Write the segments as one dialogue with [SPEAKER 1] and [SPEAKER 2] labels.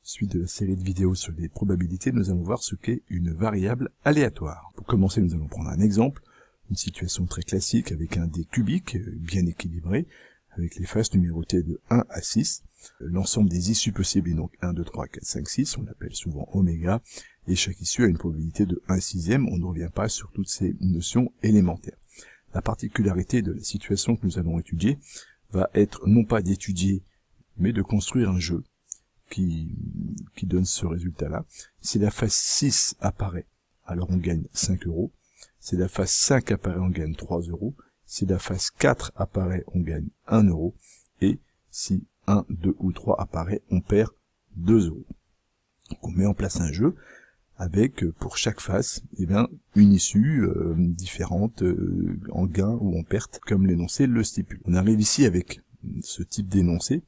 [SPEAKER 1] Suite de la série de vidéos sur les probabilités, nous allons voir ce qu'est une variable aléatoire. Pour commencer, nous allons prendre un exemple, une situation très classique avec un dé cubique bien équilibré, avec les faces numérotées de 1 à 6. L'ensemble des issues possibles est donc 1, 2, 3, 4, 5, 6, on l'appelle souvent oméga, et chaque issue a une probabilité de 1/6, on ne revient pas sur toutes ces notions élémentaires. La particularité de la situation que nous allons étudier va être non pas d'étudier, mais de construire un jeu qui donne ce résultat-là. Si la face 6 apparaît, alors on gagne 5 €. Si la face 5 apparaît, on gagne 3 €. Si la face 4 apparaît, on gagne 1 €. Et si 1, 2 ou 3 apparaît, on perd 2 €. Donc on met en place un jeu avec, pour chaque face, une issue différente en gain ou en perte, comme l'énoncé le stipule. On arrive ici avec ce type d'énoncé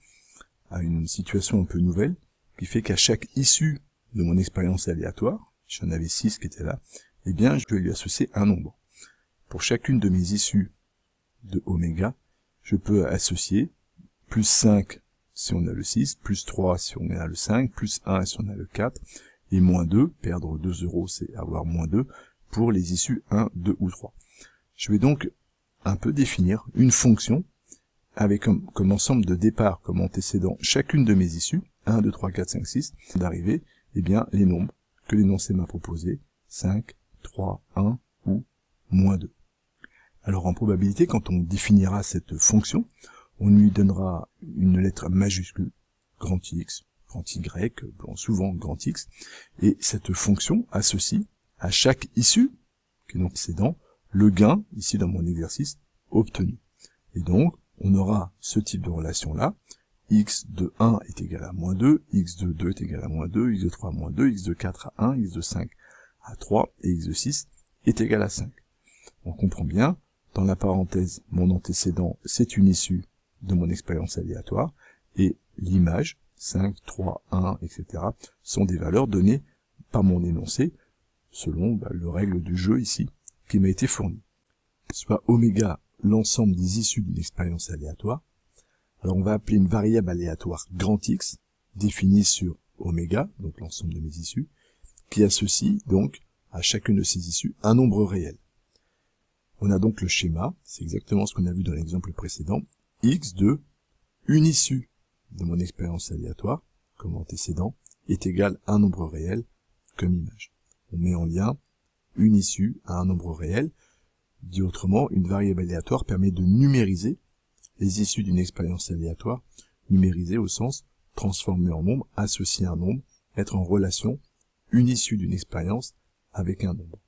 [SPEAKER 1] à une situation un peu nouvelle, qui fait qu'à chaque issue de mon expérience aléatoire, j'en avais 6 qui étaient là, je vais lui associer un nombre. Pour chacune de mes issues de oméga, je peux associer plus 5 si on a le 6, plus 3 si on a le 5, plus 1 si on a le 4, et moins 2, perdre 2 €, c'est avoir moins 2, pour les issues 1, 2 ou 3. Je vais donc un peu définir une fonction avec comme ensemble de départ, comme antécédent, chacune de mes issues, 1, 2, 3, 4, 5, 6, d'arriver, les nombres que l'énoncé m'a proposé, 5, 3, 1 ou moins 2. Alors en probabilité, quand on définira cette fonction, on lui donnera une lettre majuscule, grand X, grand Y, souvent grand X, et cette fonction associe à chaque issue, qui est donc précédent, le gain, ici dans mon exercice, obtenu. Et donc, on aura ce type de relation-là, x de 1 est égal à moins 2, x de 2 est égal à moins 2, x de 3 à moins 2, x de 4 à 1, x de 5 à 3, et x de 6 est égal à 5. On comprend bien, dans la parenthèse, mon antécédent, c'est une issue de mon expérience aléatoire, et l'image, 5, 3, 1, etc., sont des valeurs données par mon énoncé, selon le règle du jeu ici, qui m'a été fournie. Soit oméga, l'ensemble des issues d'une expérience aléatoire. Alors on va appeler une variable aléatoire grand X, définie sur oméga, donc l'ensemble de mes issues, qui associe donc à chacune de ces issues un nombre réel. On a donc le schéma, c'est exactement ce qu'on a vu dans l'exemple précédent, x de une issue de mon expérience aléatoire, comme antécédent, est égal à un nombre réel comme image. On met en lien une issue à un nombre réel. Dit autrement, une variable aléatoire permet de numériser les issues d'une expérience aléatoire, numériser au sens transformer en nombre, associer un nombre, mettre en relation une issue d'une expérience avec un nombre.